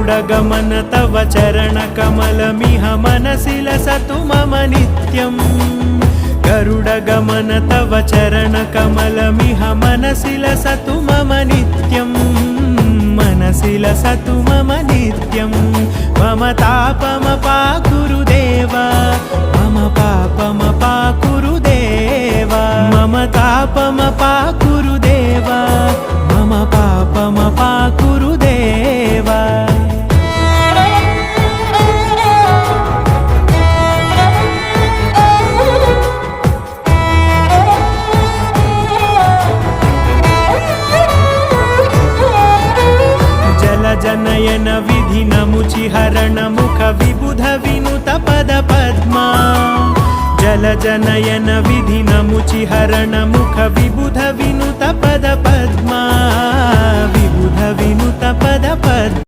गरुडगमन तव चरणकमलमिह मनसि लसतु मम नित्यम् गरुडगमन तव चरणकमलमिह मनसि लसतु मम नित्यम् मनसि लसतु मम नित्यम् मम तापमपाकुरु देव मम पापमपाकुरु देव मम तापमपाकुरु देव मम पापमपाकुरु देव जनयन विधिनमुचिहरण मुख विबुध विनुत पद पद्मा जल जनयन विधिनमुचिहरण मुख विबुध विनुत पद पद्मा विबुध विनुत पद पद्मा